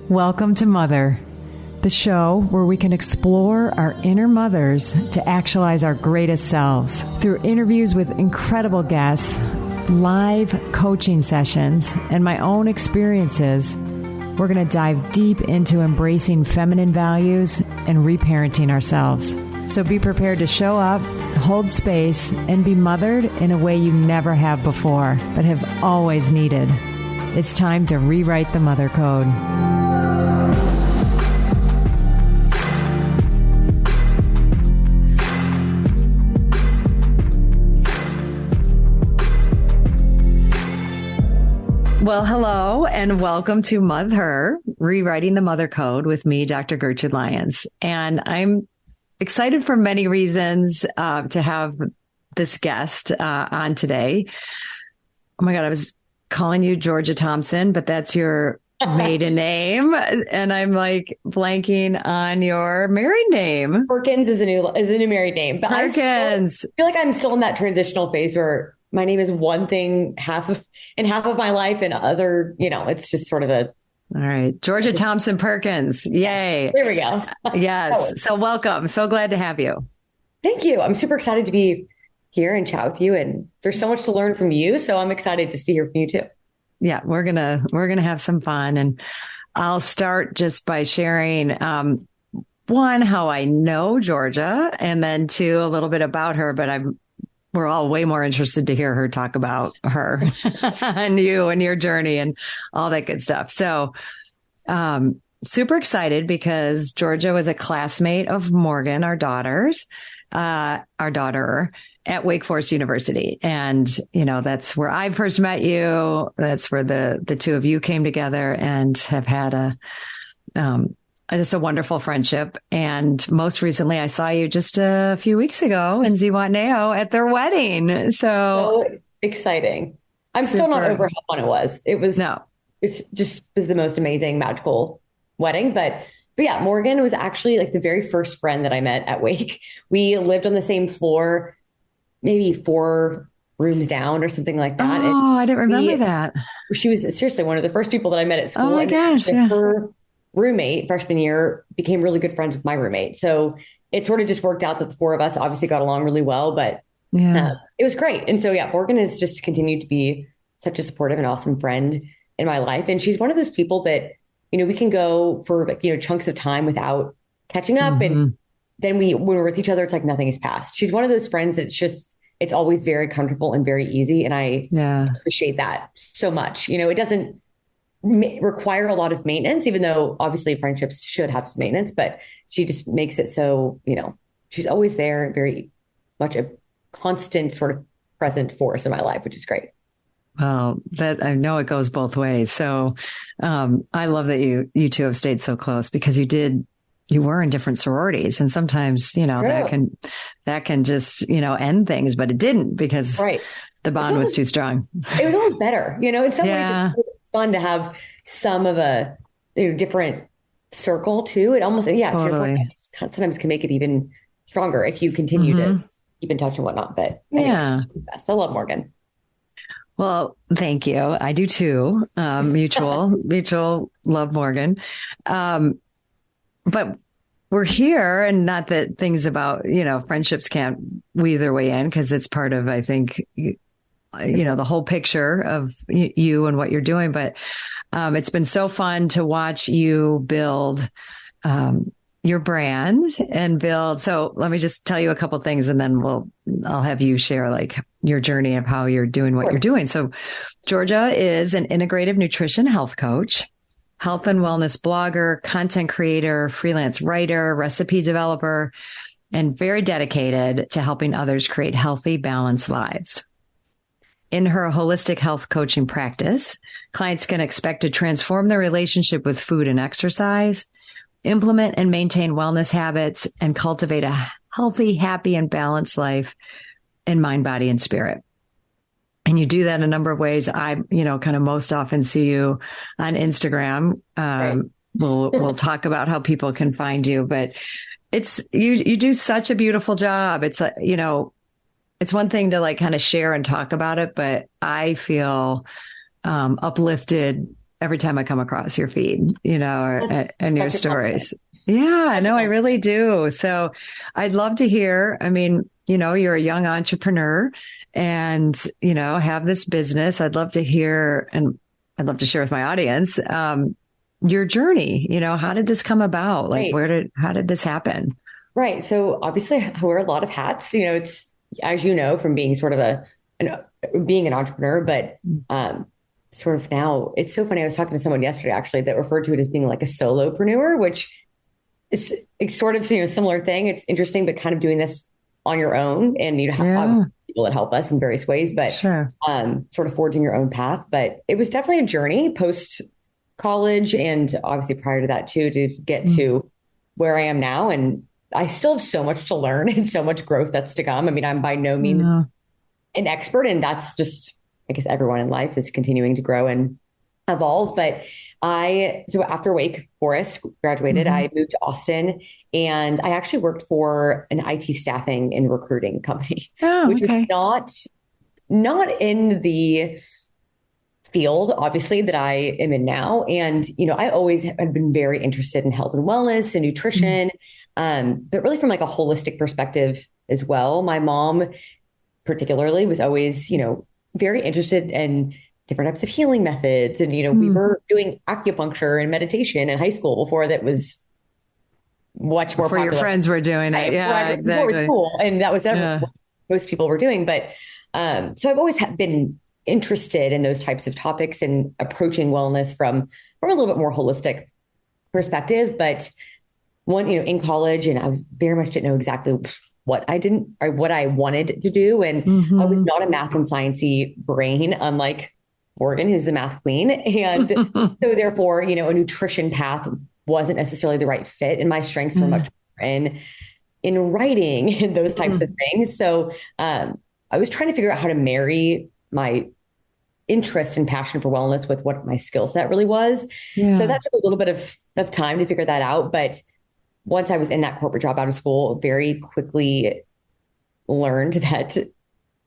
Welcome to Mother, the show where we can explore our inner mothers to actualize our greatest selves. Through interviews with incredible guests, live coaching sessions, and my own experiences, we're going to dive deep into embracing feminine values and reparenting ourselves. So be prepared to show up, hold space, and be mothered in a way you never have before, but have always needed. It's time to rewrite the mother code. Well, hello and welcome to Mother, Rewriting the Mother Code with me, Dr. Gertrude Lyons. And I'm excited for many reasons to have this guest on today. Oh my God, I was calling you Georgia Thompson, but that's your maiden name. And I'm like blanking on your married name. Perkins is a new married name. But Perkins. I feel like I'm still in that transitional phase where my name is one thing half of my life and other, it's just sort of a. All right. Georgia Thompson Perkins. Yay. There we go. Yes. So welcome. So glad to have you. Thank you. I'm super excited to be here and chat with you. And there's so much to learn from you. So I'm excited just to hear from you too. Yeah, we're going to have some fun. And I'll start just by sharing, one, how I know Georgia, and then two, a little bit about her, but we're all way more interested to hear her talk about her and you and your journey and all that good stuff. So, super excited because Georgia was a classmate of Morgan, our daughter at Wake Forest University. And, that's where I first met you. That's where the two of you came together and have had just a wonderful friendship. And most recently, I saw you just a few weeks ago in Zihuatanejo at their wedding. So exciting. I'm still not over how fun it was. It just was the most amazing, magical wedding. But yeah, Morgan was actually like the very first friend that I met at Wake. We lived on the same floor, maybe 4 rooms down or something like that. Oh, I didn't remember that. She was seriously one of the first people that I met at school. Oh my gosh. Yeah. Her roommate freshman year became really good friends with my roommate. So it sort of just worked out that the 4 of us obviously got along really well, but it was great. And so, yeah, Morgan has just continued to be such a supportive and awesome friend in my life. And she's one of those people that, we can go for chunks of time without catching up. Mm-hmm. And then when we're with each other, it's like nothing has passed. She's one of those friends that it's always very comfortable and very easy. And I appreciate that so much. It doesn't require a lot of maintenance, even though obviously friendships should have some maintenance, but she just makes it so, she's always there, very much a constant sort of present force in my life, which is great. Well, that I know it goes both ways. So I love that you two have stayed so close because you were in different sororities, and sometimes, that can just, end things, but it didn't because the bond was too strong. It was always better, in some ways it's fun to have some of a different circle too. It almost, totally. Sometimes can make it even stronger if you continue to keep in touch and whatnot. But anyways, she's the best. I love Morgan. Well, thank you. I do too. Mutual love Morgan. But we're here, and not that things about, friendships can't weave their way in, because it's part of, I think, the whole picture of you and what you're doing. But it's been so fun to watch you build your brand and build. So let me just tell you a couple things, and then I'll have you share like your journey of how you're doing what you're doing. So Georgia is an integrative nutrition health coach, health and wellness blogger, content creator, freelance writer, recipe developer, and very dedicated to helping others create healthy, balanced lives. In her holistic health coaching practice, clients can expect to transform their relationship with food and exercise, implement and maintain wellness habits, and cultivate a healthy, happy, and balanced life in mind, body, and spirit. And you do that in a number of ways. I, kind of most often see you on Instagram. We'll talk about how people can find you, but it's, you do such a beautiful job. It's, it's one thing to like kind of share and talk about it, but I feel uplifted every time I come across your feed, and your Such a compliment. stories. Yeah, Such a no, I compliment. really do. So I'd love to hear. I mean, you're a young entrepreneur and, have this business. I'd love to hear, and I'd love to share with my audience, your journey. How did this come about? Like, Right. how did this happen? Right. So obviously I wear a lot of hats. It's as you know from being sort of being an entrepreneur, but sort of now it's so funny. I was talking to someone yesterday actually that referred to it as being like a solopreneur, which is it's sort of similar thing. It's interesting, but kind of doing this on your own, and Yeah, obviously people that help us in various ways, but sure. sort of forging your own path. But it was definitely a journey post college, and obviously prior to that too, to get Mm. to where I am now. And I still have so much to learn and so much growth that's to come. I mean, I'm by no means Yeah. an expert, and that's just, I guess, everyone in life is continuing to grow and evolve. But so after Wake Forest graduated, Hmm. I moved to Austin, and I actually worked for an IT staffing and recruiting company, Oh, which was okay. not in the field, obviously, that I am in now. And, I always have been very interested in health and wellness and Mm. nutrition, but really from like a holistic perspective as well. My mom, particularly, was always, very interested in different types of healing methods. And, we Mm. were doing acupuncture and meditation in high school before that was much more Before your popular. friends were doing it. Right. Yeah, Before it was exactly. cool. And that was Yeah. what most people were doing. But so I've always been interested in those types of topics and approaching wellness from a little bit more holistic perspective. But in college, and I was very much didn't know exactly what I didn't or what I wanted to do. And I was Hmm. not a math and sciencey brain, unlike Morgan, who's the math queen. And so therefore, a nutrition path wasn't necessarily the right fit. And my strengths were Yeah. much more in writing and those types of Mm. things. So I was trying to figure out how to marry my interest and passion for wellness with what my skill set really was. So Yeah. that took a little bit of time to figure that out. But once I was in that corporate job out of school, very quickly learned that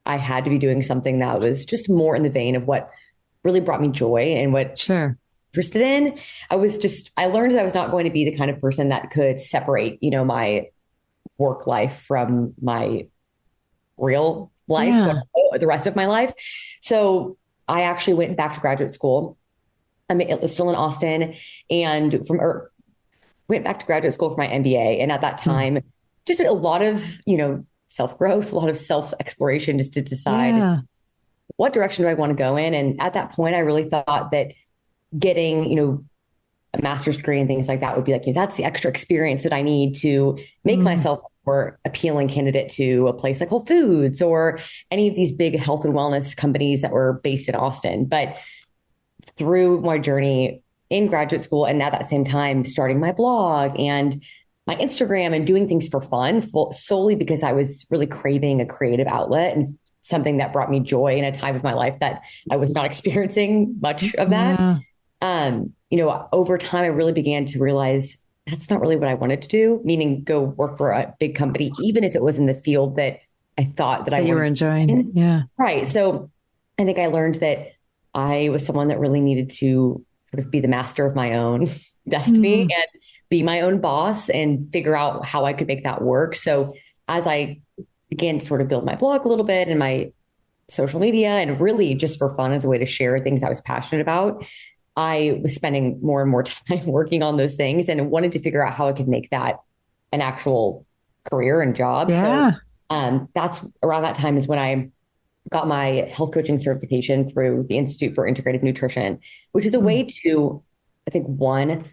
I had to be doing something that was just more in the vein of what really brought me joy and what Sure. interested in. I learned that I was not going to be the kind of person that could separate, my work life from my real life, Yeah. the rest of my life. So I actually went back to graduate school. I'm still in Austin, and went back to graduate school for my MBA. And at that Mm. time, just a lot of, self growth, a lot of self exploration just to decide Yeah. what direction do I want to go in. And at that point, I really thought that getting, a master's degree and things like that would be like, that's the extra experience that I need to make Mm. myself a more appealing candidate to a place like Whole Foods or any of these big health and wellness companies that were based in Austin. But through my journey in graduate school and at that same time starting my blog and my Instagram and doing things for fun solely because I was really craving a creative outlet and something that brought me joy in a time of my life that I was not experiencing much of that. Yeah. Over time, I really began to realize that's not really what I wanted to do, meaning go work for a big company, even if it was in the field that I thought that I That you were wanted to be enjoying. in. Yeah. Right. So I think I learned that I was someone that really needed to sort of be the master of my own destiny Mm. and be my own boss and figure out how I could make that work. So as I began to sort of build my blog a little bit and my social media and really just for fun as a way to share things I was passionate about, I was spending more and more time working on those things and wanted to figure out how I could make that an actual career and job. So Yeah. that's around that time is when I got my health coaching certification through the Institute for Integrative Nutrition, which is a Mm. way to, I think, one,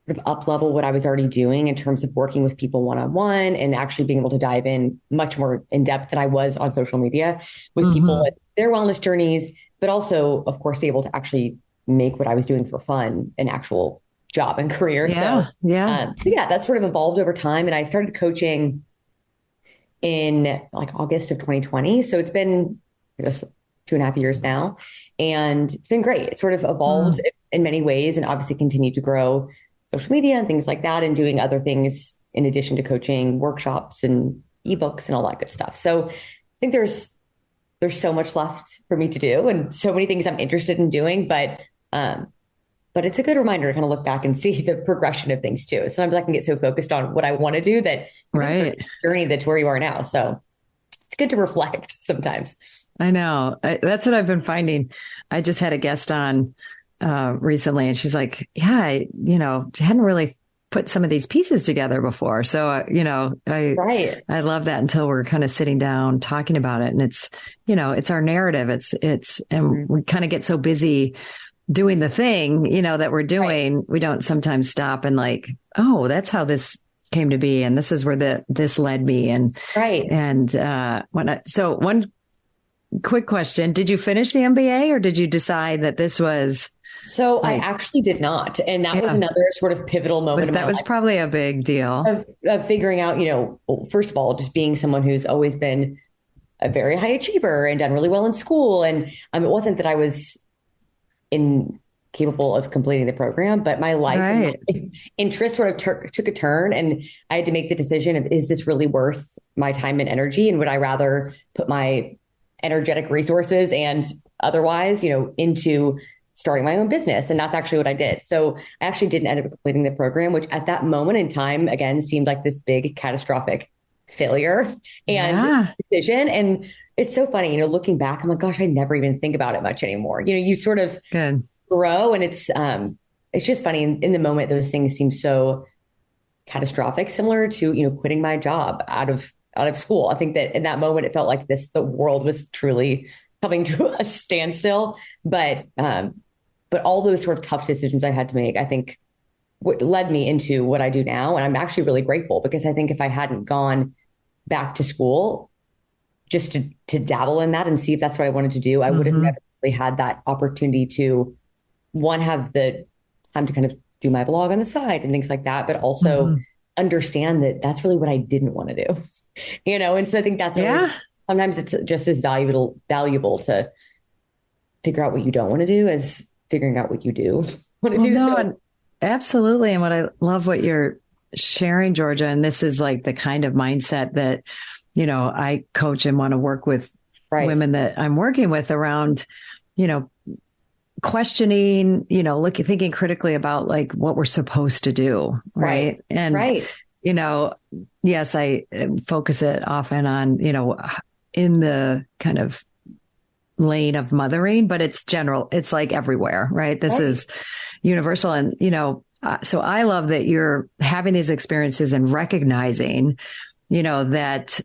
sort of up level what I was already doing in terms of working with people one on one and actually being able to dive in much more in depth than I was on social media with people Hmm. and their wellness journeys, but also, of course, be able to actually make what I was doing for fun an actual job and career. So, Yeah. Yeah. yeah, that sort of evolved over time. And I started coaching in like August of 2020. So it's been, I guess, 2.5 years now. And it's been great. It sort of evolved Mm. in many ways and obviously continued to grow social media and things like that and doing other things in addition to coaching, workshops and ebooks and all that good stuff. So I think there's so much left for me to do and so many things I'm interested in doing. But but it's a good reminder to kind of look back and see the progression of things too. Sometimes I can get so focused on what I want to do that right. journey that's where you are now. So it's good to reflect sometimes. I know. That's what I've been finding. I just had a guest on recently, and she's like, yeah, hadn't really put some of these pieces together before. So, I love that until we're kind of sitting down talking about it. And it's our narrative. And we kind of get so busy doing the thing, that we're doing. Right. We don't sometimes stop and like, oh, that's how this came to be. And this is where this led me. And, right. And, so one quick question, did you finish the MBA or did you decide that this was? So I actually did not. And that was another sort of pivotal moment. But that was probably a big deal of figuring out, first of all, just being someone who's always been a very high achiever and done really well in school. And it wasn't that I was incapable of completing the program, but my life and my interest sort of took a turn, and I had to make the decision of, is this really worth my time and energy? And would I rather put my energetic resources and otherwise, into starting my own business? And that's actually what I did. So I actually didn't end up completing the program, which at that moment in time, again, seemed like this big catastrophic failure and decision. And it's so funny, looking back, I'm like, gosh, I never even think about it much anymore. You sort of grow, and it's just funny. In the moment, those things seem so catastrophic, similar to, quitting my job out of school. I think that in that moment, it felt like the world was truly coming to a standstill. But all those sort of tough decisions I had to make, I think what led me into what I do now. And I'm actually really grateful, because I think if I hadn't gone back to school just to dabble in that and see if that's what I wanted to do, I would have never really had that opportunity to, one, have the time to kind of do my blog on the side and things like that, but also understand that that's really what I didn't want to do, And so I think that's always, sometimes it's just as valuable to figure out what you don't want to do as figuring out what you do want to do. No, absolutely. And what I love what you're sharing, Georgia, and this is like the kind of mindset that, I coach and want to work with women that I'm working with around, questioning, thinking critically about like what we're supposed to do. Right. And, yes, I focus it often on, in the kind of lane of mothering, but it's general. It's like everywhere, right? This is universal. And, so I love that you're having these experiences and recognizing, that,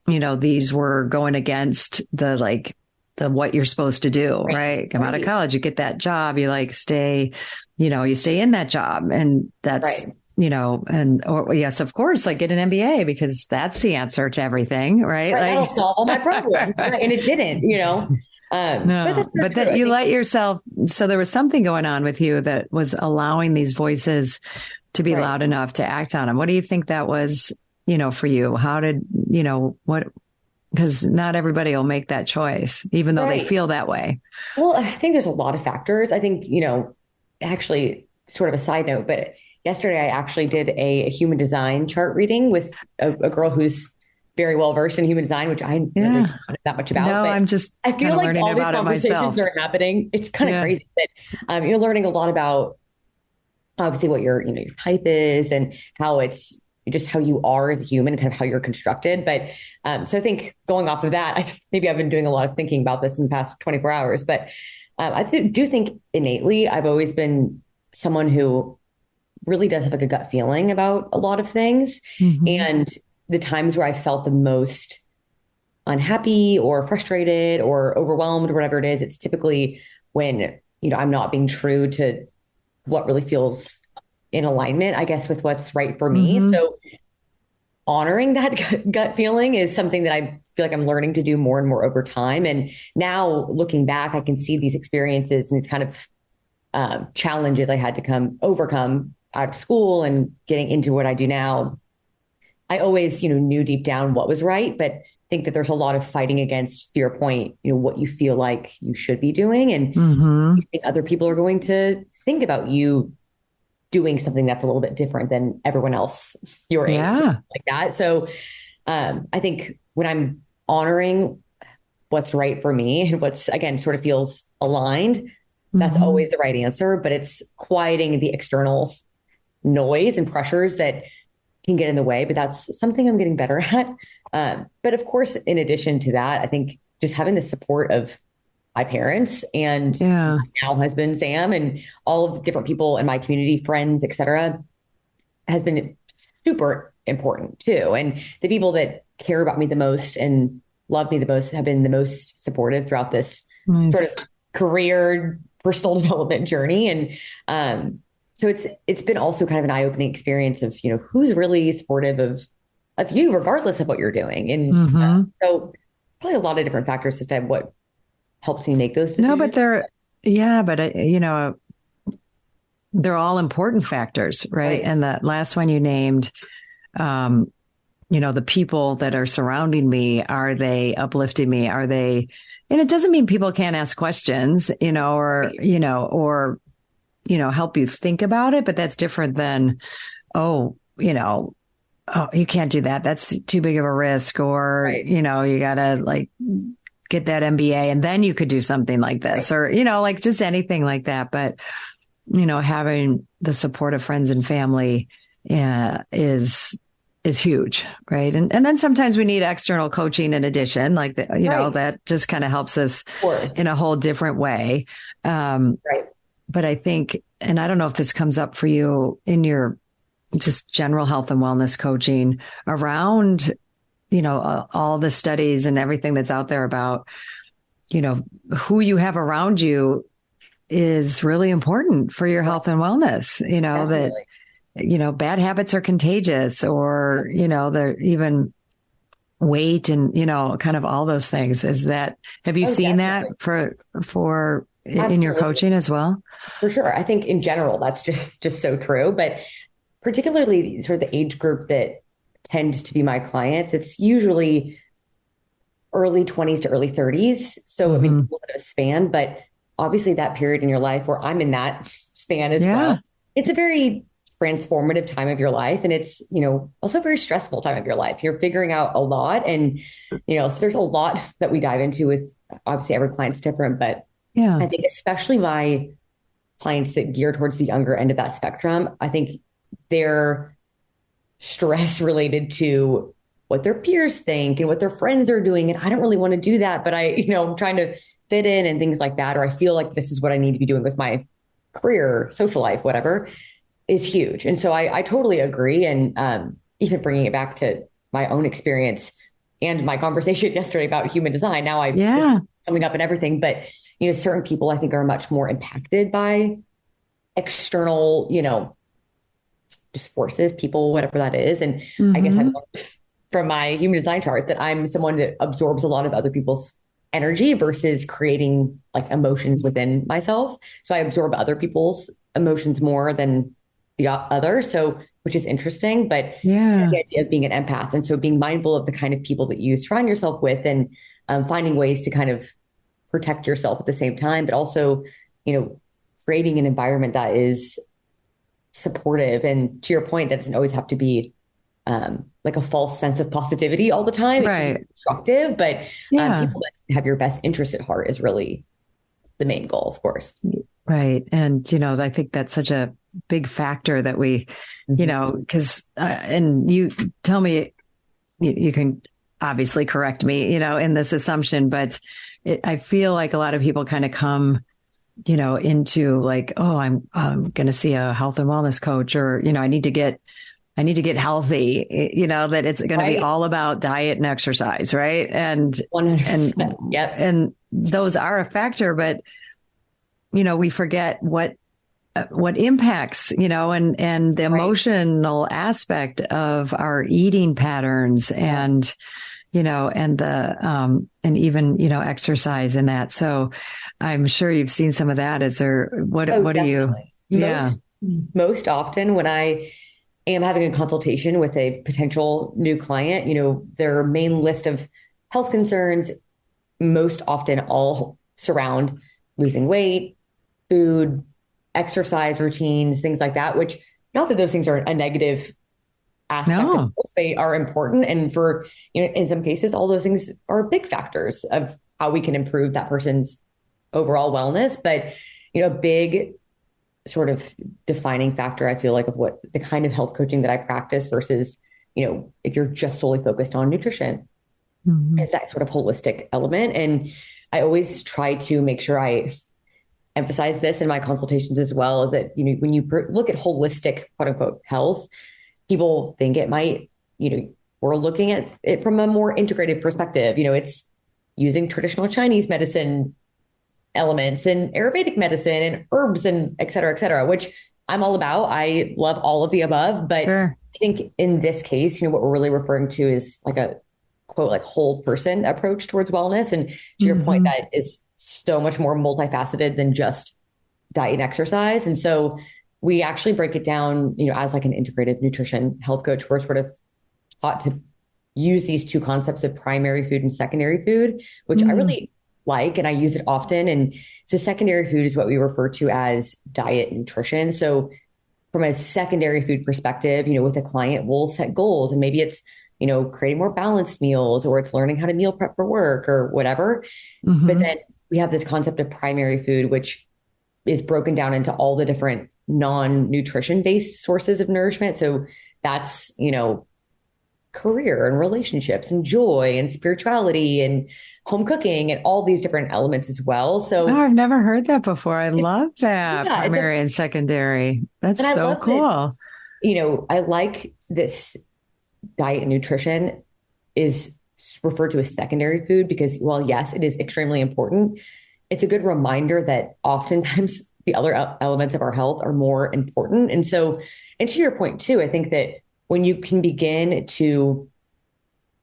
these were going against the what you're supposed to do, right? Come out of college, you get that job, you stay, you stay in that job, and that's, yes, of course, get an MBA because that's the answer to everything, right? That'll solve all my problems. And it didn't, No, but that you let yourself, so there was something going on with you that was allowing these voices to be loud enough to act on them. What do you think that was, for you? How did, because not everybody will make that choice, even though they feel that way. Well, I think there's a lot of factors. I think, actually sort of a side note, but yesterday I actually did a human design chart reading with a girl who's very well versed in human design, which I never know that much about. No, but I'm just I feel like all these conversations are happening. It's kind of crazy that you're learning a lot about obviously what your type is and how it's just how you are as a human, kind of how you're constructed. But so I think going off of that, maybe I've been doing a lot of thinking about this in the past 24 hours. But I do think innately I've always been someone who really does have a gut feeling about a lot of things. And the times where I felt the most unhappy or frustrated or overwhelmed or whatever it is, it's typically when, I'm not being true to what really feels in alignment, I guess, with what's right for me. So honoring that gut feeling is something that I feel like I'm learning to do more and more over time. And now looking back, I can see these experiences and these kind of challenges I had to overcome out of school and getting into what I do now. I always, knew deep down what was right, but think that there's a lot of fighting against, to your point, what you feel like you should be doing. And you think other people are going to think about you doing something that's a little bit different than everyone else your age, like that. So I think when I'm honoring what's right for me and what's, again, sort of feels aligned, that's always the right answer, but it's quieting the external noise and pressures that can get in the way. But that's something I'm getting better at. But of course, in addition to that, I think just having the support of my parents and my now husband, Sam, and all of the different people in my community, friends, et cetera, has been super important too. And the people that care about me the most and love me the most have been the most supportive throughout this sort of career, personal development journey. And so it's been also kind of an eye-opening experience of, who's really supportive of you, regardless of what you're doing. And so probably a lot of different factors as to what helps me make those decisions. No, but they're all important factors, right? And the last one you named, the people that are surrounding me, are they uplifting me? Are they, and it doesn't mean people can't ask questions, or help you think about it, but that's different than, oh, you can't do that. That's too big of a risk, or, you gotta get that MBA and then you could do something like this, or, just anything like that. But, having the support of friends and family is huge. Right. And then sometimes we need external coaching in addition, that just kind of helps us in a whole different way. But I think, and I don't know if this comes up for you in your just general health and wellness coaching around, all the studies and everything that's out there about, who you have around you is really important for your health and wellness, that, bad habits are contagious, or, they're even weight and, kind of all those things. Have you seen that for in your coaching as well? For sure. I think in general, that's just so true, but particularly sort of the age group that tends to be my clients, it's usually early 20s to early 30s. So I mean, it's a little bit of a span, but obviously that period in your life where I'm in that span as well, it's a very transformative time of your life. And it's, also a very stressful time of your life. You're figuring out a lot. And, so there's a lot that we dive into with, obviously every client's different, but I think especially my clients that gear towards the younger end of that spectrum, I think they're stress related to what their peers think and what their friends are doing. And I don't really want to do that, but I'm trying to fit in and things like that. Or I feel like this is what I need to be doing with my career, social life, whatever, is huge. And so I totally agree. And even bringing it back to my own experience and my conversation yesterday about human design, now coming up and everything, but certain people I think are much more impacted by external, just forces, people, whatever that is. And I guess I've learned from my human design chart that I'm someone that absorbs a lot of other people's energy versus creating emotions within myself. So I absorb other people's emotions more than the other. So, which is interesting, but it's the idea of being an empath. And so being mindful of the kind of people that you surround yourself with, and finding ways to kind of protect yourself at the same time, but also, creating an environment that is supportive. And to your point, that doesn't always have to be a false sense of positivity all the time. Right. It can be constructive, but people that have your best interest at heart is really the main goal, of course. Right. And, I think that's such a big factor that we, because, and you tell me, you can obviously correct me, in this assumption, but I feel like a lot of people kind of come, into I'm going to see a health and wellness coach, or, I need to get healthy, that it's going to be all about diet and exercise. Right. And 100%. And those are a factor, but, we forget what impacts, and the emotional aspect of our eating patterns and, and the, and even, exercise in that. So I'm sure you've seen some of that. What do you, most often when I am having a consultation with a potential new client, their main list of health concerns most often all surround losing weight, food, exercise routines, things like that, which not that those things are a negative aspect of health, they are important. And for, in some cases, all those things are big factors of how we can improve that person's overall wellness. But, a big sort of defining factor, I feel like, of what the kind of health coaching that I practice versus, if you're just solely focused on nutrition, is that sort of holistic element. And I always try to make sure I emphasize this in my consultations as well, is that, when you look at holistic, quote unquote, health, people think it might, we're looking at it from a more integrative perspective. It's using traditional Chinese medicine elements and Ayurvedic medicine and herbs and et cetera, which I'm all about. I love all of the above, but Sure. I think in this case, what we're really referring to is like a quote, like whole person approach towards wellness. And to your point, that is so much more multifaceted than just diet and exercise. And so we actually break it down, as like an integrative nutrition health coach. We're sort of taught to use these two concepts of primary food and secondary food, which I really like, and I use it often. And so secondary food is what we refer to as diet nutrition. So from a secondary food perspective, with a client, we'll set goals, and maybe it's, creating more balanced meals, or it's learning how to meal prep for work or whatever. But then we have this concept of primary food, which is broken down into all the different non-nutrition based sources of nourishment. So that's, career and relationships and joy and spirituality and home cooking and all these different elements as well. So I've never heard that before. I love that. Yeah, Primary and secondary. That's and I so love cool. that, I like this diet and nutrition is referred to as secondary food because, while yes, it is extremely important, it's a good reminder that oftentimes the other elements of our health are more important. And so, and to your point too, I think that when you can begin to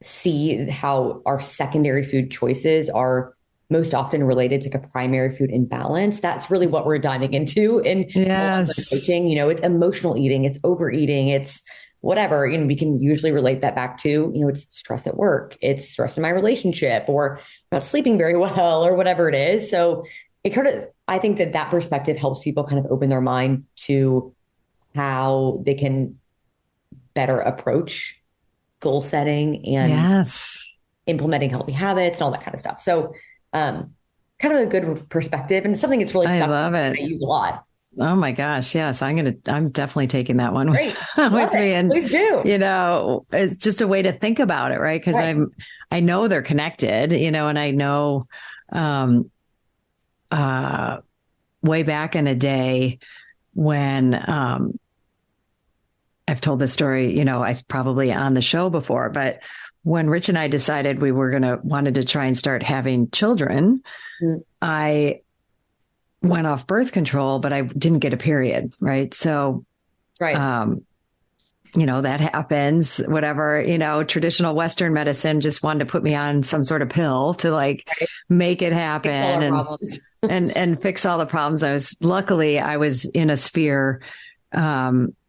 see how our secondary food choices are most often related to a primary food imbalance, that's really what we're diving into in coaching. It's emotional eating, it's overeating, it's whatever. We can usually relate that back to, it's stress at work, it's stress in my relationship, or not sleeping very well, or whatever it is. So I think that perspective helps people kind of open their mind to how they can better approach goal setting and implementing healthy habits and all that kind of stuff. So, kind of a good perspective, and something that's really stuck. I love it. I use a lot. Oh my gosh. Yes. I'm definitely taking that one Great. with me. And, please do. It's just a way to think about it. Right. Cause I know they're connected, and I know, way back in the day when, I've told this story, I probably on the show before, but when Rich and I decided we wanted to try and start having children, I went off birth control, but I didn't get a period. Right. So, that happens, whatever, traditional Western medicine just wanted to put me on some sort of pill to make it happen and fix all the problems. Luckily I was in a sphere,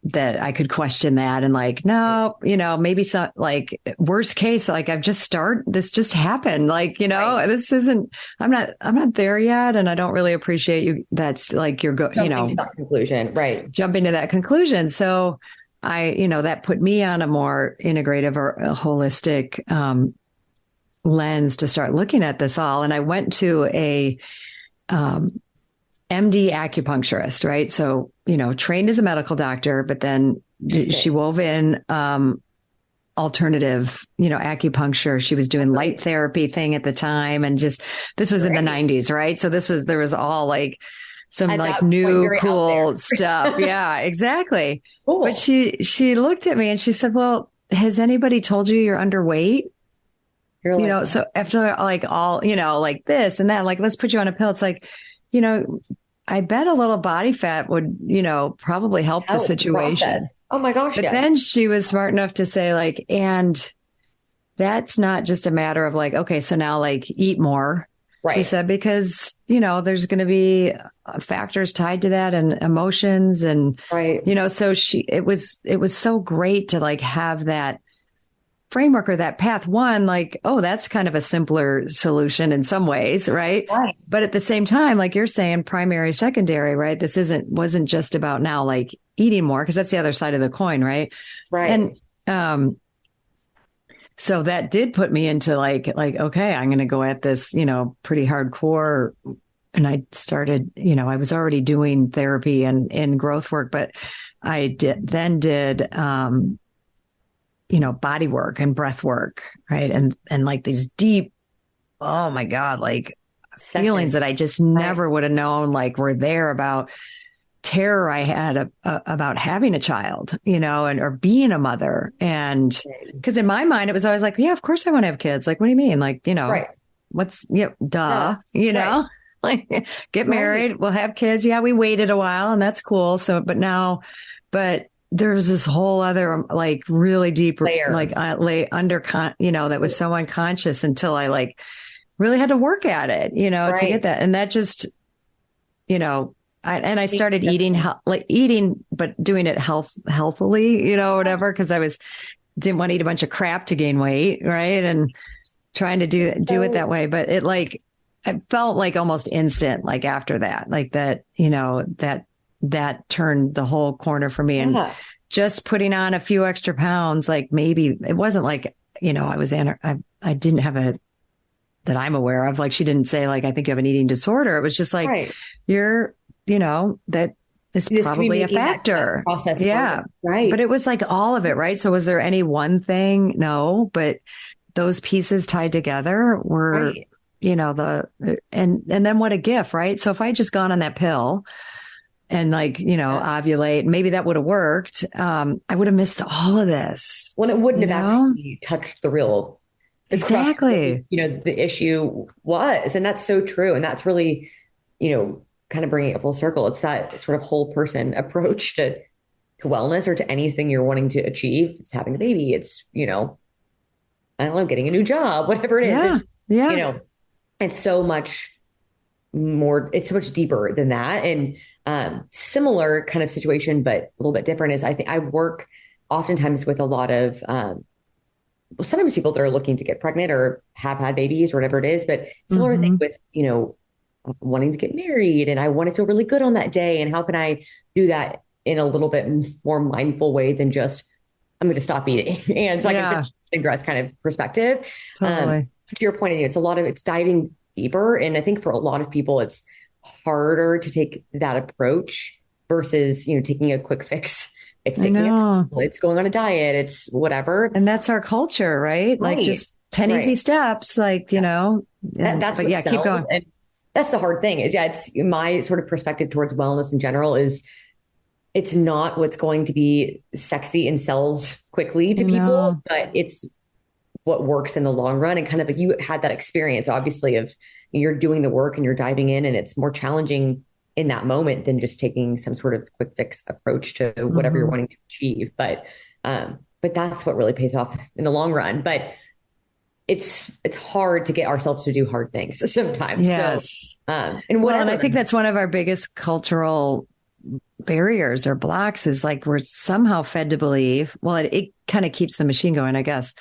that I could question that and no, maybe some worst case, I've just this just happened. This isn't, I'm not there yet. And I don't really appreciate you. That's jumping to that conclusion, right? Jumping to that conclusion. So that put me on a more integrative or a holistic, lens to start looking at this all. And I went to a, MD acupuncturist, right? So, trained as a medical doctor, but then she wove in, alternative, acupuncture. She was doing light therapy thing at the time. And this was in the 90s, right? So there was all some new cool stuff. Yeah, exactly. Cool. But she looked at me and she said, well, has anybody told you you're underweight? So after all, this and that, let's put you on a pill. It's I bet a little body fat would, probably help the situation. Process. Oh my gosh. But then she was smart enough to say and that's not just a matter of okay, so now eat more. Right. She said, because, there's going to be factors tied to that and emotions and, so it was so great to have that framework or that path. One, that's kind of a simpler solution in some ways, right? But at the same time, you're saying primary, secondary, right? This wasn't just about now eating more, because that's the other side of the coin, right? Right. And so that did put me into okay, I'm going to go at this, pretty hardcore and I started, I was already doing therapy and growth work, but I did body work and breath work. Right. And like these deep, oh my God, like feelings that I just never would have known, like were there about terror I had about having a child, or being a mother. And because in my mind, it was always like, yeah, of course I want to have kids. Like, what do you mean? Like, duh, like get married, we'll have kids. Yeah, we waited a while and that's cool. So, but there's this whole other, like really deep, layer. Like that was so unconscious until I like really had to work at it, to get that. And that just, I started eating, but doing it healthily, whatever. Cause didn't want to eat a bunch of crap to gain weight. Right. And trying to do it that way. But I felt like almost instant, like after that, like that, that turned the whole corner for me. And just putting on a few extra pounds, like maybe it wasn't like, I didn't have that I'm aware of. Like she didn't say like, I think you have an eating disorder. It was just like, you're, that is probably a factor. Process. Yeah. Right. But it was like all of it. Right. So was there any one thing? No, but those pieces tied together were, and then what a gift. Right. So if I had just gone on that pill and like, ovulate, maybe that would have worked. I would have missed all of this. When it wouldn't have actually touched the real. Exactly. The issue was, and that's so true. And that's really, kind of bringing it full circle. It's that sort of whole person approach to wellness or to anything you're wanting to achieve. It's having a baby. It's, I don't know, getting a new job, whatever it is. Yeah. It's so much more, it's so much deeper than that. And similar kind of situation, but a little bit different is I think I work oftentimes with a lot of, sometimes people that are looking to get pregnant or have had babies or whatever it is, but similar thing with, wanting to get married and I want to feel really good on that day. And how can I do that in a little bit more mindful way than just, I'm going to stop eating. And so I can figure out kind of perspective. Totally. To your point, it's diving deeper. And I think for a lot of people, it's harder to take that approach versus, taking a quick fix. It's it's going on a diet. It's whatever. And that's our culture, right? Like just 10 easy steps, like, that's what sells. Keep going. And that's the hard thing is, it's my sort of perspective towards wellness in general is it's not what's going to be sexy and sells quickly to people, but it's what works in the long run. And kind of you had that experience, obviously, of you're doing the work and you're diving in and it's more challenging in that moment than just taking some sort of quick fix approach to whatever you're wanting to achieve. But that's what really pays off in the long run. But it's hard to get ourselves to do hard things sometimes. Yes. So, and I think that's one of our biggest cultural barriers or blocks is like we're somehow fed to believe, well, it kind of keeps the machine going, I guess,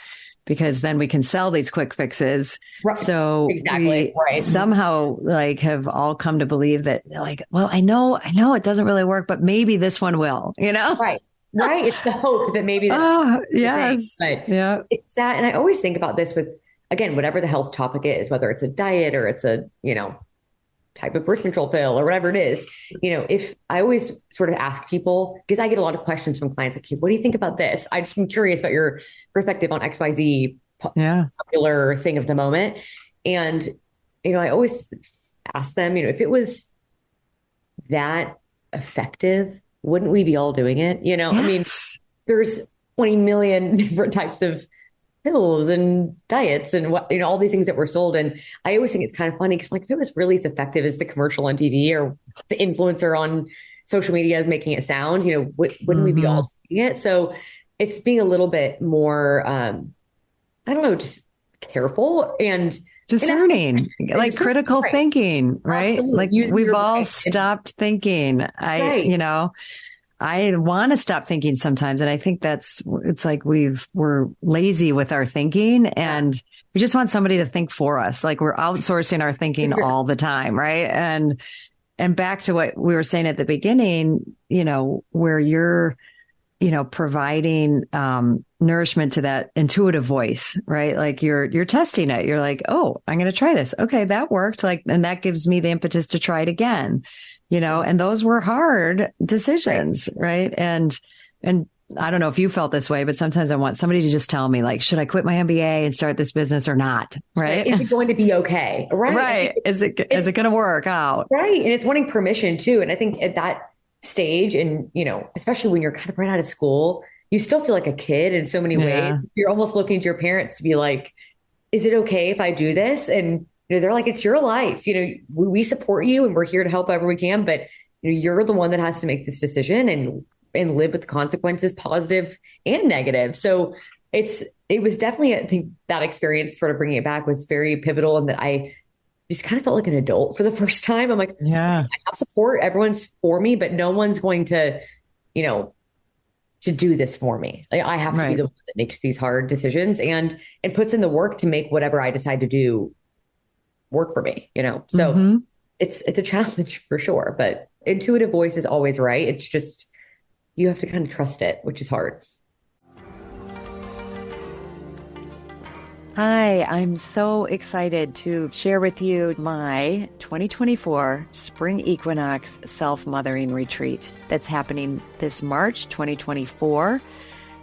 because then we can sell these quick fixes. Right. So we somehow like have all come to believe that like, well, I know it doesn't really work, but maybe this one will, Right. Right. It's the hope that maybe yes. But it's that. And I always think about this with, again, whatever the health topic is, whether it's a diet or it's a, type of birth control pill or whatever it is, if I always sort of ask people, because I get a lot of questions from clients like, what do you think about this? I just am curious about your perspective on XYZ popular thing of the moment. And, I always ask them, if it was that effective, wouldn't we be all doing it? Yes. I mean, there's 20 million different types of pills and diets and what, all these things that were sold. And I always think it's kind of funny because like, if it was really as effective as the commercial on TV or the influencer on social media is making it sound, wouldn't we be all doing it? So it's being a little bit more, I don't know, just careful and discerning, like critical thinking, right? Absolutely. Like we've all stopped thinking. I want to stop thinking sometimes. And I think it's like we're lazy with our thinking and we just want somebody to think for us. Like we're outsourcing our thinking all the time. Right. And back to what we were saying at the beginning, where you're providing, nourishment to that intuitive voice, right? Like you're testing it. You're like, oh, I'm going to try this. Okay. That worked. Like, and that gives me the impetus to try it again, and those were hard decisions. Right. And I don't know if you felt this way, but sometimes I want somebody to just tell me, like, should I quit my MBA and start this business or not? Right. Is it going to be okay? Right. Right. Is it going to work out? Right. And it's wanting permission too. And I think at that stage, and, especially when you're kind of right out of school, you still feel like a kid in so many ways. You're almost looking to your parents to be like, is it okay if I do this? And, they're like, it's your life. We support you and we're here to help however we can, but you're the one that has to make this decision and live with the consequences, positive and negative. So it was definitely, I think that experience, sort of bringing it back, was very pivotal, and that I just kind of felt like an adult for the first time. I'm like, I have support. Everyone's for me, but no one's going to, to do this for me. Like, I have to be the one that makes these hard decisions and puts in the work to make whatever I decide to do work for me, So it's a challenge for sure, but intuitive voice is always right. It's just, you have to kind of trust it, which is hard. Hi, I'm so excited to share with you my 2024 Spring Equinox Self-Mothering Retreat that's happening this March 2024.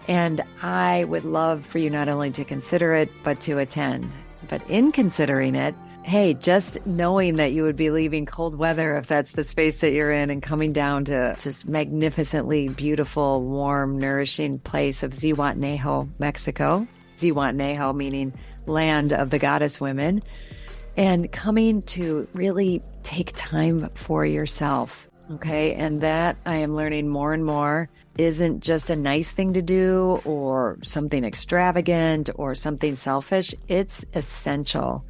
And I would love for you not only to consider it, but to attend. But in considering it, hey, just knowing that you would be leaving cold weather, if that's the space that you're in, and coming down to just magnificently beautiful, warm, nourishing place of Zihuatanejo, Mexico. Zihuatanejo meaning land of the goddess women, and coming to really take time for yourself. Okay. And that, I am learning more and more, isn't just a nice thing to do or something extravagant or something selfish. It's essential.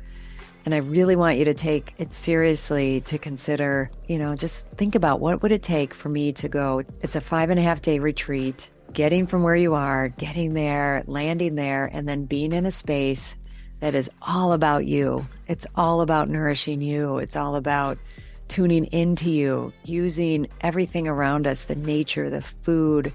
And I really want you to take it seriously, to consider, just think about, what would it take for me to go? It's a 5.5-day retreat. Getting from where you are, getting there, landing there, and then being in a space that is all about you. It's all about nourishing you. It's all about tuning into you, using everything around us, the nature, the food,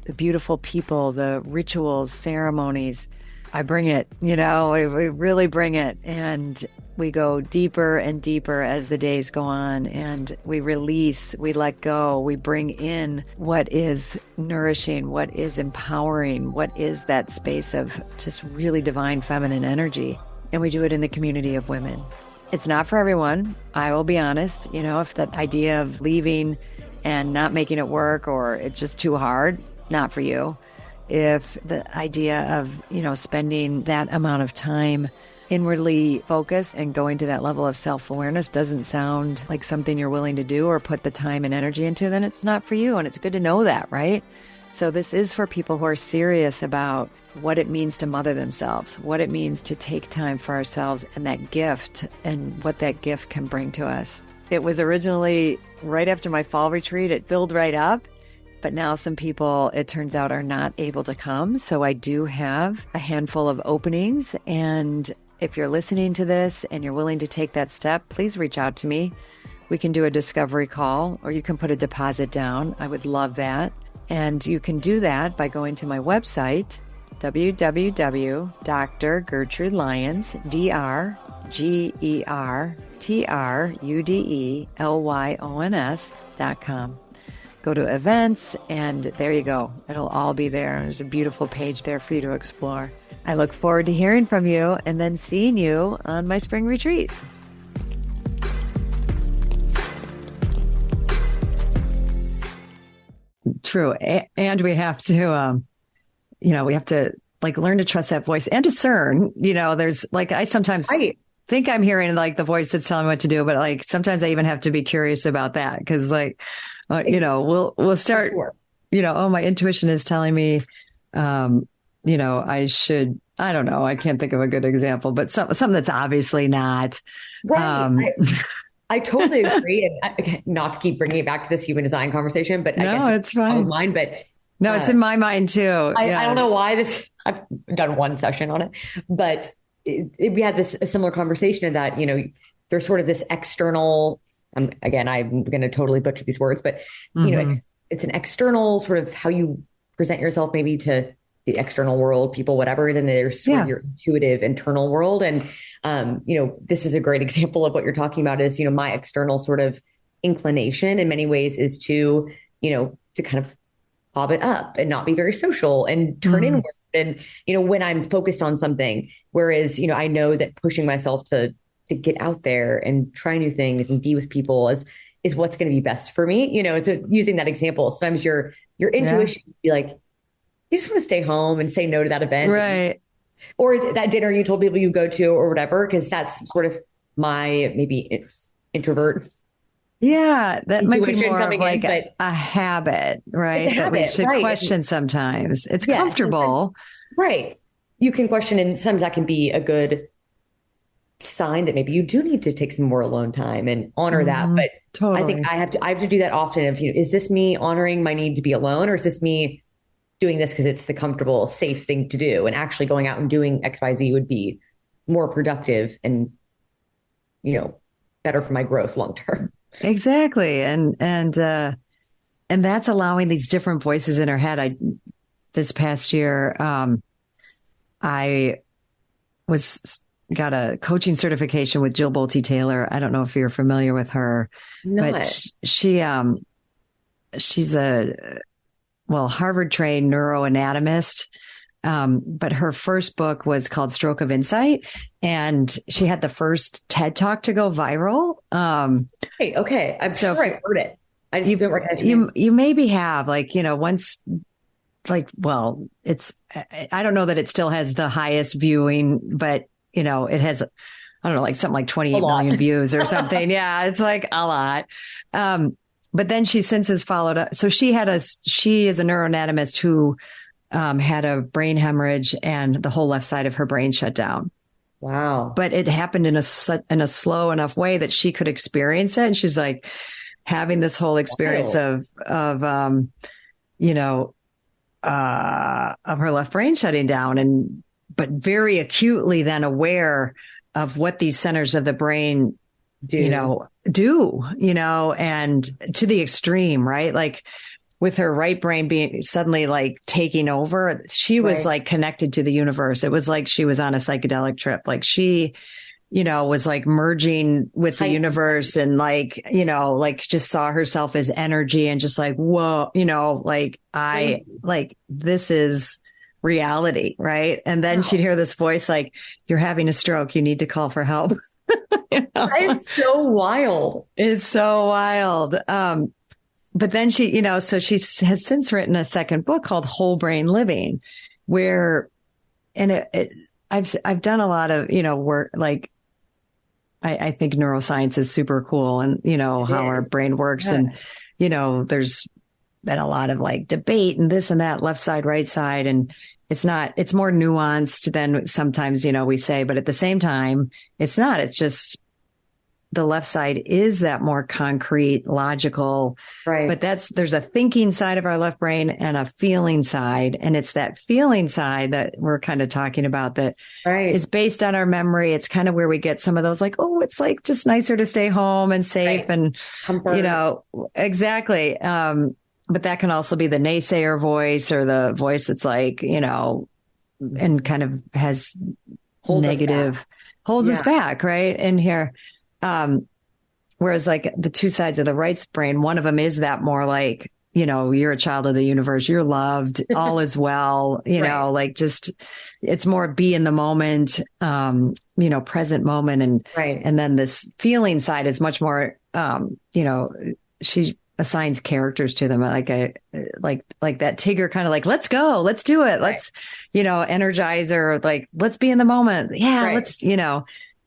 the beautiful people, the rituals, ceremonies. I bring it, we really bring it. And we go deeper and deeper as the days go on, and we release, we let go, we bring in what is nourishing, what is empowering, what is that space of just really divine feminine energy. And we do it in the community of women. It's not for everyone. I will be honest, if the idea of leaving and not making it work, or it's just too hard, not for you. If the idea of, spending that amount of time inwardly focused and going to that level of self-awareness doesn't sound like something you're willing to do or put the time and energy into, then it's not for you. And it's good to know that, right? So this is for people who are serious about what it means to mother themselves, what it means to take time for ourselves, and that gift, and what that gift can bring to us. It was originally right after my fall retreat. It filled right up. But now some people, it turns out, are not able to come. So I do have a handful of openings. And if you're listening to this and you're willing to take that step, please reach out to me. We can do a discovery call, or you can put a deposit down. I would love that. And you can do that by going to my website, www.drgertrudelyons.com. Go to events, and there you go. It'll all be there. There's a beautiful page there for you to explore. I look forward to hearing from you and then seeing you on my spring retreat. True. And we have to, we have to learn to trust that voice and discern, there's I sometimes think I'm hearing the voice that's telling me what to do, but sometimes I even have to be curious about that. Cause we'll start, oh, my intuition is telling me, I should, I don't know. I can't think of a good example, but something that's obviously not. Right. I totally agree. And not to keep bringing it back to this human design conversation, but I guess it's fine. Mine, but no, it's in my mind too. I don't know why I've done one session on it, but we had a similar conversation in that, there's sort of this external, again, I'm going to totally butcher these words, but, it's an external sort of how you present yourself maybe to the external world, people, whatever, then there's sort of your intuitive internal world. And, this is a great example of what you're talking about is, my external sort of inclination in many ways is to, to kind of bob it up and not be very social and turn inward. And, when I'm focused on something, whereas, I know that pushing myself to get out there and try new things and be with people is what's going to be best for me. Using that example, sometimes your intuition would be like, you just want to stay home and say no to that event. Right. Or that dinner you told people you go to or whatever, because that's sort of my maybe introvert. Yeah, that might be more of like in, a habit, right? It's a habit, that we should question sometimes. It's comfortable. Right. You can question, and sometimes that can be a good sign that maybe you do need to take some more alone time and honor that. But totally. I think I have to do that often. Is this me honoring my need to be alone, or is this me doing this because it's the comfortable, safe thing to do, and actually going out and doing XYZ would be more productive and, better for my growth long term. Exactly. And that's allowing these different voices in our head. This past year, I got a coaching certification with Jill Bolte Taylor. I don't know if you're familiar with her, but she's a Harvard trained neuroanatomist. But her first book was called Stroke of Insight, and she had the first TED Talk to go viral. Okay. I'm sure I've heard it. I just don't recognize you maybe have once, it's, I don't know that it still has the highest viewing, but it has, I don't know, something like 28 million views or something. Yeah. It's a lot. But then she since has followed up. So she is a neuroanatomist who had a brain hemorrhage and the whole left side of her brain shut down. Wow. But it happened in a slow enough way that she could experience it. And she's having this whole experience of her left brain shutting down, but very acutely then aware of what these centers of the brain do, and to the extreme, right? With her right brain being suddenly taking over, she was connected to the universe. It was like she was on a psychedelic trip. She, was merging with the universe and just saw herself as energy and just whoa, this is reality. Right. And then she'd hear this voice, you're having a stroke. You need to call for help. That is so wild. It's so wild. But then she, so she has since written a second book called Whole Brain Living, where, and I've done a lot of, work, I think neuroscience is super cool and, how our brain works. Yeah. And, there's been a lot of debate and this and that, left side, right side. And it's more nuanced than sometimes, we say, but at the same time, it's not, it's just, the left side is that more concrete, logical, right? But there's a thinking side of our left brain and a feeling side. And it's that feeling side that we're kind of talking about that is based on our memory. It's kind of where we get some of those it's just nicer to stay home and safe and, comfort. Exactly. But that can also be the naysayer voice or the voice that's and kind of has holds us back, right? And here, whereas the two sides of the right brain, one of them is that more you're a child of the universe, you're loved, all is well, it's more be in the moment, present moment. And then this feeling side is much more, she assigns characters to them, like that Tigger kind of let's go, let's do it. Let's, energize her, let's be in the moment. Yeah. Let's,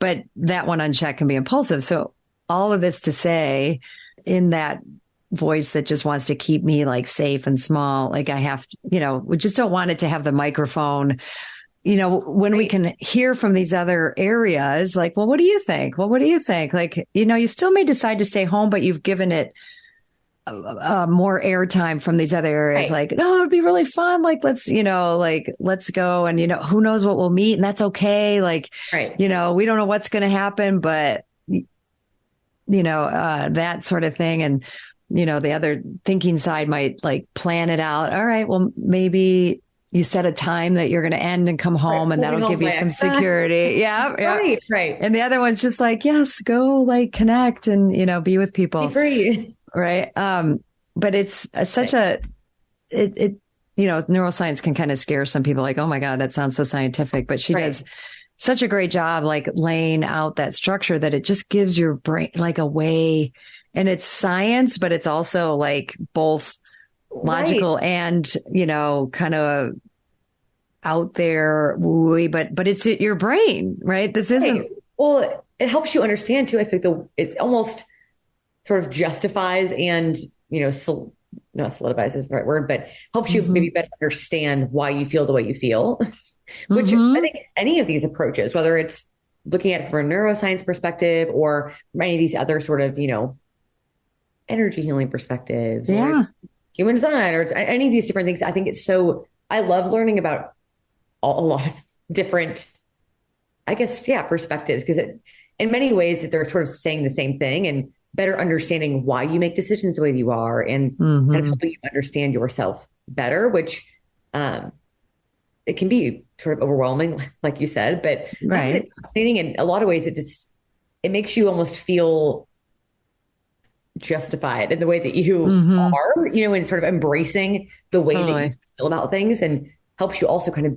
but that one unchecked can be impulsive. So all of this to say, in that voice that just wants to keep me safe and small, I have to, we just don't want it to have the microphone, when we can hear from these other areas, well, what do you think? Well, what do you think? You still may decide to stay home, but you've given it more airtime from these other areas. No, it'd be really fun. Let's, let's go. And, who knows what we'll meet, and that's okay. We don't know what's going to happen, but, that sort of thing. And the other thinking side might like plan it out. All right, well, maybe you set a time that you're going to end and come home, and that'll give you some security. Yeah. Yeah. Right. And the other one's just like, yes, go like connect and, be with people. Be free. Right. But it's such neuroscience can kind of scare some people like, oh my God, that sounds so scientific, but she does such a great job, like laying out that structure that it just gives your brain like a way, and it's science, but it's also like both logical and, kind of out there, but it's your brain, right? This isn't. Well, it helps you understand too. I think it's almost sort of justifies and, not solidifies is the right word, but helps you maybe better understand why you feel the way you feel, which I think any of these approaches, whether it's looking at it from a neuroscience perspective or any of these other sort of, energy healing perspectives, or human design, or any of these different things. I think I love learning about a lot of different, I guess, perspectives, because in many ways they're sort of saying the same thing, and better understanding why you make decisions the way you are, and kind of helping you understand yourself better, which it can be sort of overwhelming, like you said, but it's fascinating. In a lot of ways, it makes you almost feel justified in the way that you are, and sort of embracing the way that you feel about things, and helps you also kind of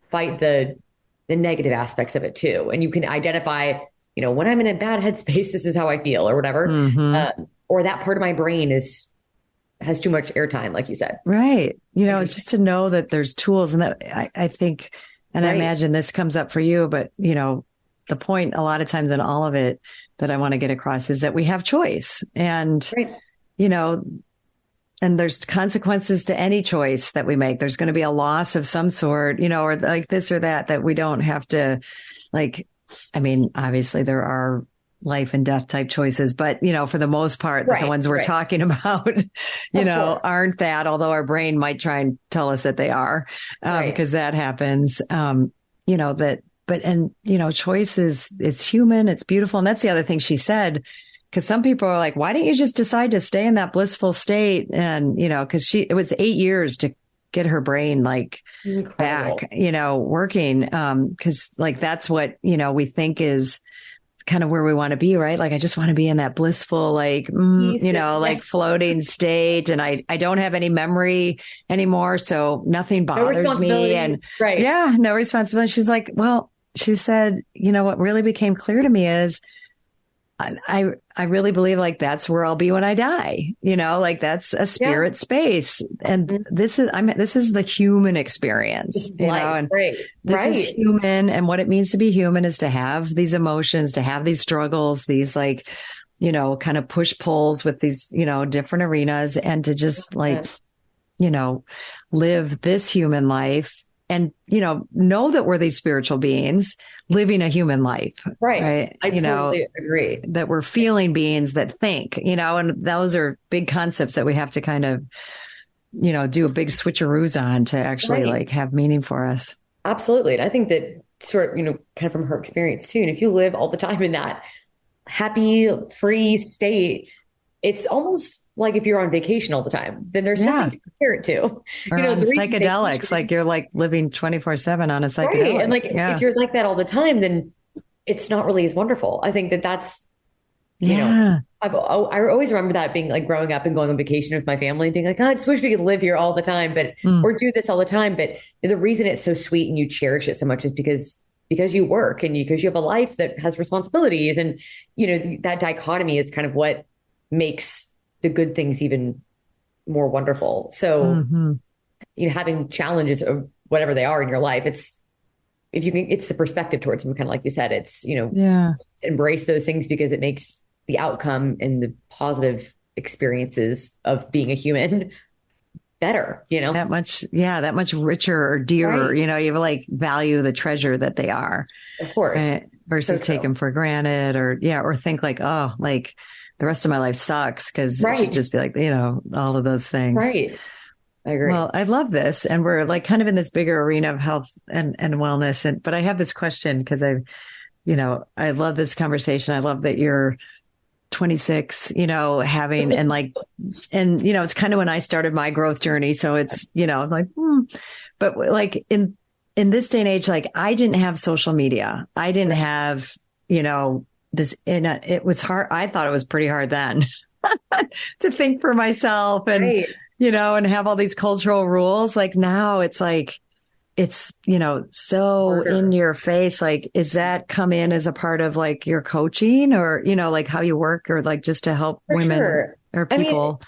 fight the negative aspects of it too. And you can identify, when I'm in a bad headspace, this is how I feel, or whatever, or that part of my brain has too much airtime, like you said. Right. It's just to know that there's tools, and that I think, and I imagine this comes up for you, but the point a lot of times in all of it that I want to get across is that we have choice, and, and there's consequences to any choice that we make. There's going to be a loss of some sort, or like this or that we don't have to obviously there are life and death type choices, but for the most part, the ones we're talking about, aren't that, although our brain might try and tell us that they are, because that happens, choice it's human, it's beautiful. And that's the other thing she said, because some people are like, why don't you just decide to stay in that blissful state? And, because it was 8 years to get her brain like back, working. Cause like, that's what, we think is kind of where we want to be, right? Like, I just want to be in that blissful, like, like floating state. And I don't have any memory anymore. So nothing bothers me. And no responsibility. She's like, well, she said, what really became clear to me is I really believe like that's where I'll be when I die, like that's a spirit space. And this is the human experience, and this is human. And what it means to be human is to have these emotions, to have these struggles, these like, kind of push pulls with these, different arenas, and to just like, live this human life. And, know that we're these spiritual beings living a human life. Right. I totally agree. That we're feeling beings that think, and those are big concepts that we have to kind of, do a big switcheroos on to actually like have meaning for us. Absolutely. And I think that sort of, kind of from her experience too. And if you live all the time in that happy, free state, it's almost like if you're on vacation all the time, then there's nothing to compare it to. Or on psychedelics, like you're like living 24/7 on a psychedelic. Right. And like, if you're like that all the time, then it's not really as wonderful. I think that's, I always remember that being like growing up and going on vacation with my family and being like, I just wish we could live here all the time, or do this all the time. But the reason it's so sweet and you cherish it so much is because you work and because you have a life that has responsibilities. And, that dichotomy is kind of what makes the good things even more wonderful. So, having challenges or whatever they are in your life, it's the perspective towards them, kind of like you said, it's, embrace those things because it makes the outcome and the positive experiences of being a human better, that much richer or dearer, you have like value the treasure that they are, of course, versus take them for granted or think like, oh, like the rest of my life sucks, because it should just be like, all of those things. Right. I agree. Well, I love this. And we're like kind of in this bigger arena of health and wellness. But I have this question because I love this conversation. I love that you're, 26, having, and it's kind of when I started my growth journey. So it's, like, but like in this day and age, like I didn't have social media. I didn't have, this, and it was hard. I thought it was pretty hard then to think for myself and, Right. And have all these cultural rules. Like now it's like, it's, so Harder. in your face. Like, is that come in as a part of like your coaching or, like how you work or like just to help For women sure. or people?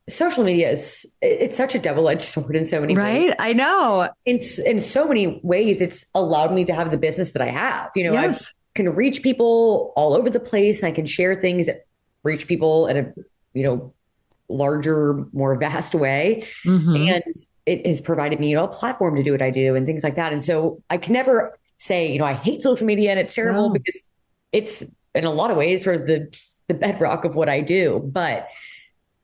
Social media it's such a double-edged sword in so many ways. Right. I know. In so many ways, it's allowed me to have the business that I have. Yes. I can reach people all over the place. I can share things that reach people in a, larger, more vast way. Mm-hmm. And it has provided me, a platform to do what I do and things like that. And so I can never say, I hate social media and it's terrible because it's in a lot of ways sort of the bedrock of what I do. But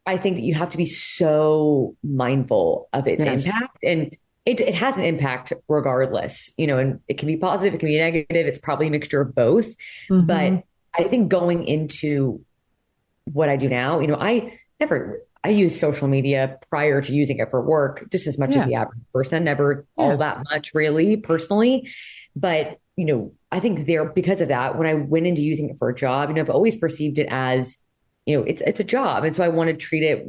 I think that you have to be so mindful of its impact, and it has an impact regardless, and it can be positive, it can be negative. It's probably a mixture of both. Mm-hmm. But I think going into what I do now, I use social media prior to using it for work, just as much as the average person, never all that much really personally. But, I think because of that, when I went into using it for a job, I've always perceived it as, it's a job. And so I want to treat it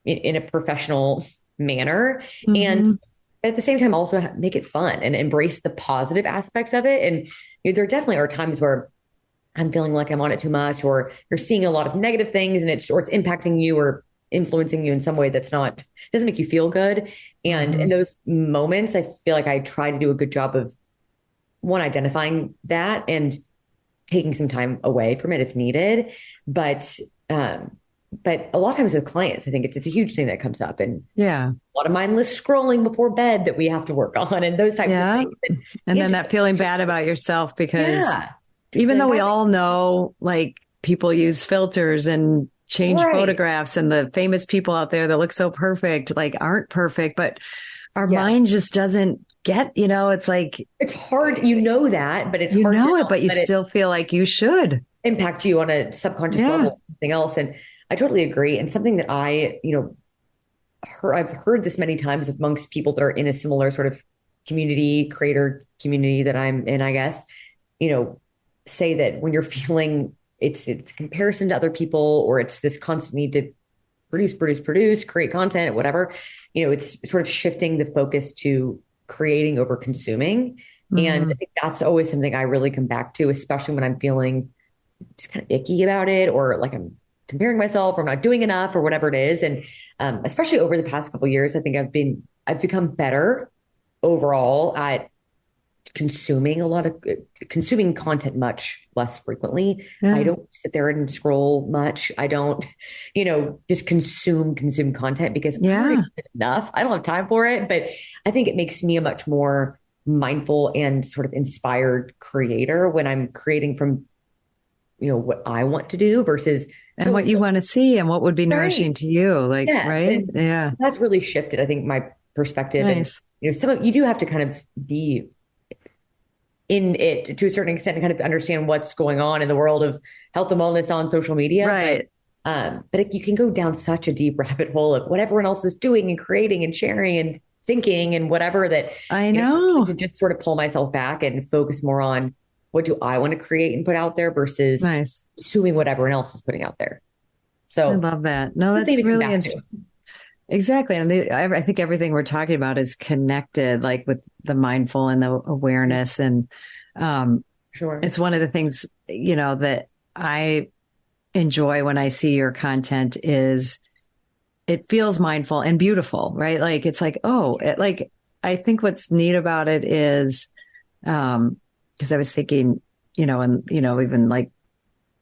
in a professional manner. Mm-hmm. And at the same time, also make it fun and embrace the positive aspects of it. And there definitely are times where I'm feeling like I'm on it too much, or you're seeing a lot of negative things and it's impacting you or influencing you in some way doesn't make you feel good. And in those moments, I feel like I try to do a good job of identifying that and taking some time away from it if needed. But a lot of times with clients, I think it's a huge thing that comes up, and a lot of mindless scrolling before bed that we have to work on and those types of things. And then that feeling bad about yourself because even though we all know like people use filters and change photographs and the famous people out there that look so perfect, like aren't perfect, but our mind just doesn't get, it's like, it's hard. that, but it's hard to know it, but you still feel like you should impact you on a subconscious level, or something else. And I totally agree. And something that I've heard this many times amongst people that are in a similar sort of creator community that I'm in, I guess, say that when you're feeling it's comparison to other people, or it's this constant need to produce, create content, whatever, it's sort of shifting the focus to creating over consuming. Mm-hmm. And I think that's always something I really come back to, especially when I'm feeling just kind of icky about it, or like I'm comparing myself or I'm not doing enough or whatever it is. And especially over the past couple of years, I think I've become better overall at consuming content much less frequently. I don't sit there and scroll much. I don't, just consume content because I'm already enough. I don't have time for it, but I think it makes me a much more mindful and sort of inspired creator when I'm creating from, what I want to do versus and what you want to see and what would be nourishing to you. Like, right. And that's really shifted, I think, my perspective. Nice. And, you do have to kind of be in it to a certain extent and kind of understand what's going on in the world of health and wellness on social media. Right. But you can go down such a deep rabbit hole of what everyone else is doing and creating and sharing and thinking and whatever, that I know to just sort of pull myself back and focus more on what do I want to create and put out there versus doing what everyone else is putting out there. So I love that. No, that's really exactly. And I think everything we're talking about is connected, like with the mindful and the awareness. And it's one of the things, that I enjoy when I see your content is it feels mindful and beautiful, right? Like, it's like, I think what's neat about it is, because I was thinking, even like,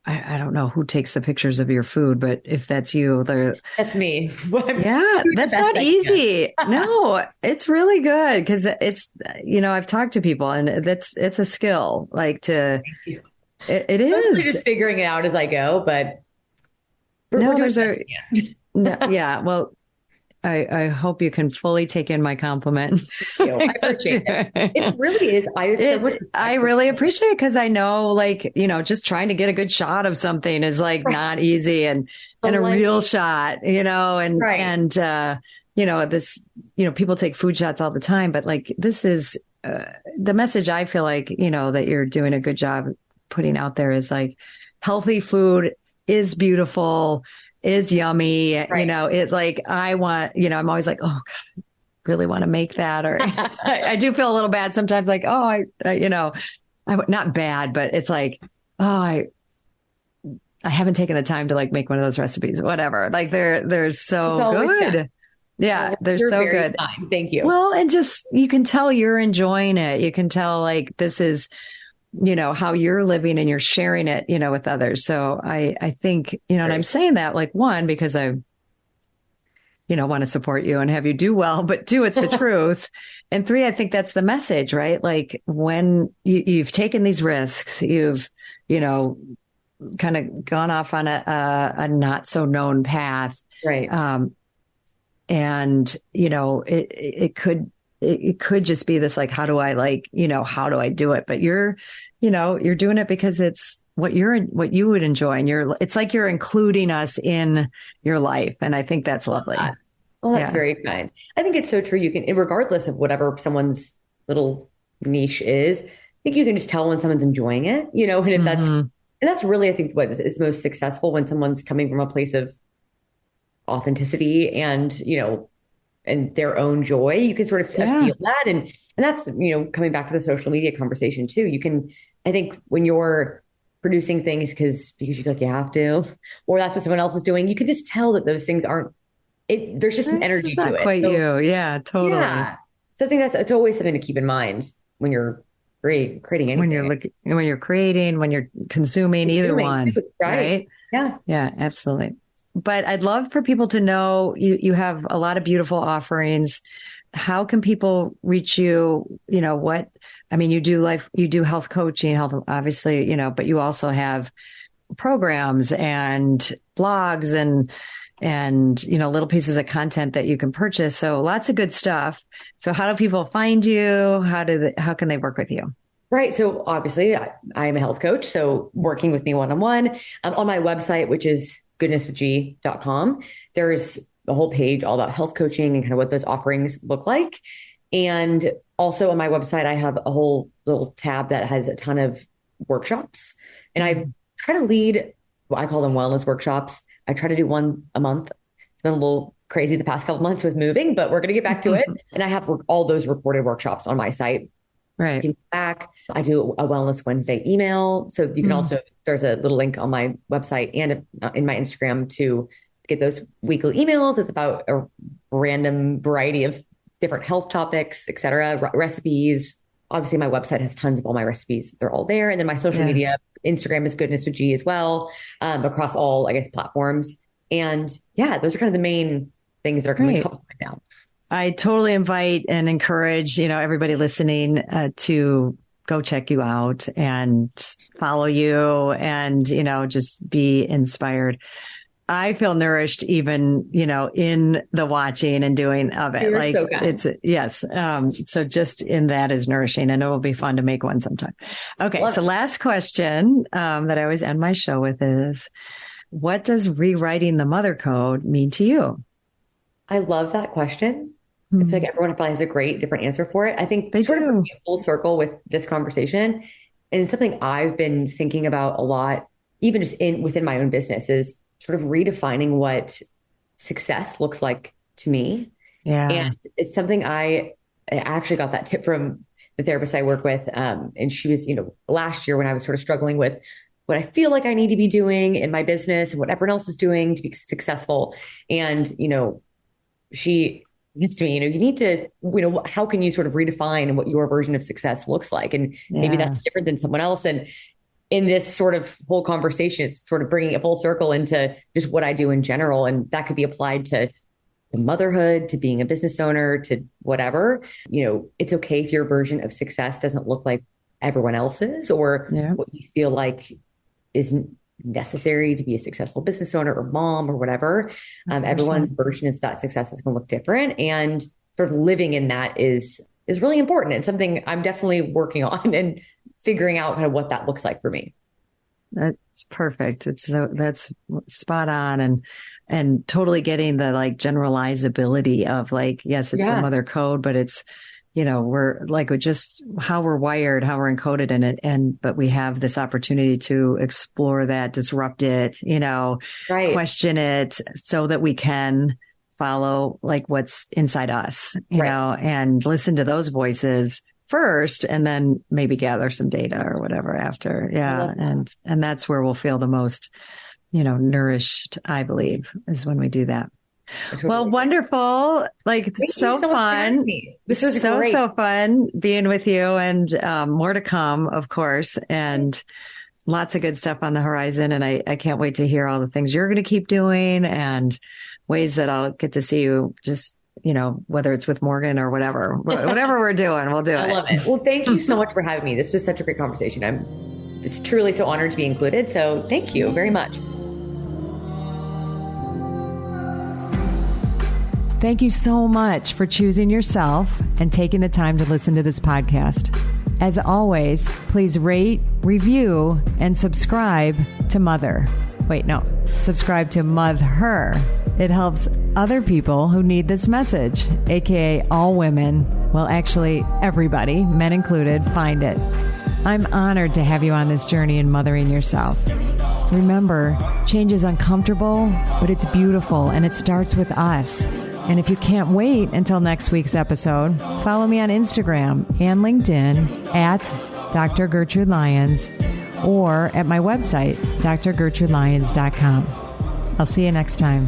I don't know who takes the pictures of your food, but if that's you, that's me. That's not easy. No, it's really good because it's, I've talked to people and it's a skill, like it is just figuring it out as I go, but well, I hope you can fully take in my compliment. Thank you. I appreciate it. It really is. I really appreciate it because I know, like, just trying to get a good shot of something is like not easy, and a real shot, and this, people take food shots all the time, but like this is the message I feel like, that you're doing a good job putting out there is like healthy food is beautiful, is yummy. Right. It's like, I want, I'm always like, oh God, I really want to make that. Or I do feel a little bad sometimes, like, oh, I not bad, but it's like, oh, I haven't taken the time to like make one of those recipes, whatever. Like they're so good. Yeah, they're so good. Kind. Thank you. Well, and just, you can tell you're enjoying it. You can tell like this is, how you're living and you're sharing it, with others. So I think, and I'm saying that like, one, because I, want to support you and have you do well, but two, it's the truth. And three, I think that's the message, right? Like when you've taken these risks, you've, kind of gone off on a not so known path. Right. And, it could just be this, like, how do I how do I do it? But you're doing it because it's what you would enjoy. And it's like you're including us in your life. And I think that's lovely. Well, that's very kind. I think it's so true. You can, regardless of whatever someone's little niche is, I think you can just tell when someone's enjoying it, and if that's really, I think, what is most successful, when someone's coming from a place of authenticity and, and their own joy. You can sort of feel that. And that's, coming back to the social media conversation too. You can, I think when you're producing things because you feel like you have to, or that's what someone else is doing, you can just tell that those things aren't, there's just an energy to it. Not quite you. Yeah, totally. Yeah. So I think it's always something to keep in mind when you're creating anything. When you're creating, when you're consuming, either one. Right? Yeah. Yeah, absolutely. But I'd love for people to know you have a lot of beautiful offerings. How can people reach you? You do health coaching, obviously, but you also have programs and blogs and little pieces of content that you can purchase. So lots of good stuff. So how do people find you? How can they work with you? Right. So obviously I am a health coach. So working with me one-on-one, on my website, which is goodnesswithg.com, there's a whole page all about health coaching and kind of what those offerings look like. And also on my website, I have a whole little tab that has a ton of workshops. And I try to lead what I call them wellness workshops. I try to do one a month. It's been a little crazy the past couple of months with moving, but we're going to get back to it. And I have all those recorded workshops on my site. Right. Back. I do a Wellness Wednesday email. So you can also, there's a little link on my website and in my Instagram to get those weekly emails. It's about a random variety of different health topics, et cetera, recipes. Obviously, my website has tons of all my recipes. They're all there. And then my social media, Instagram is Goodness with G as well, across all, I guess, platforms. And those are kind of the main things that are coming up right now. I totally invite and encourage, everybody listening to go check you out and follow you and, just be inspired. I feel nourished even, in the watching and doing of it. You're like so kind. It's yes. So just in that is nourishing, and it will be fun to make one sometime. Okay. So last question, that I always end my show with is, what does rewriting the mother code mean to you? I love that question. I feel like everyone probably has a great different answer for it. I think they sort do. of full circle with this conversation, and it's something I've been thinking about a lot, even just within my own business, is sort of redefining what success looks like to me. Yeah. And it's something I actually got that tip from the therapist I work with. And she was, last year when I was sort of struggling with what I feel like I need to be doing in my business and what everyone else is doing to be successful. And, she gets to me, you need to, how can you sort of redefine what your version of success looks like? And maybe that's different than someone else. And in this sort of whole conversation, it's sort of bringing it full circle into just what I do in general. And that could be applied to motherhood, to being a business owner, to whatever. It's okay if your version of success doesn't look like everyone else's, or what you feel like is necessary to be a successful business owner or mom or whatever. Everyone's version of that success is going to look different, and sort of living in that is really important, and something I'm definitely working on and figuring out kind of what that looks like for me. That's perfect. That's spot on, and totally getting the like generalizability of like, yes, it's the mother code, but it's, we're like, just how we're wired, how we're encoded in it. But we have this opportunity to explore that, disrupt it, question it so that we can follow like what's inside us, you know, and listen to those voices first, and then maybe gather some data or whatever after. Yeah. And that's where we'll feel the most, nourished, I believe, is when we do that. Well, wonderful. Like, so fun. This was so fun being with you, and more to come, of course, and lots of good stuff on the horizon. And I can't wait to hear all the things you're going to keep doing and ways that I'll get to see you, just, whether it's with Morgan or whatever we're doing, we'll do it. I love it. Well, thank you so much for having me. This was such a great conversation. I'm just truly so honored to be included. So thank you very much. Thank you so much for choosing yourself and taking the time to listen to this podcast. As always, please rate, review, and subscribe to Mother. Subscribe to Mother. It helps other people who need this message, aka all women, well, actually everybody, men included, find it. I'm honored to have you on this journey in mothering yourself. Remember, change is uncomfortable, but it's beautiful, and it starts with us. And if you can't wait until next week's episode, follow me on Instagram and LinkedIn at Dr. Gertrude Lyons or at my website, drgertrudelyons.com. I'll see you next time.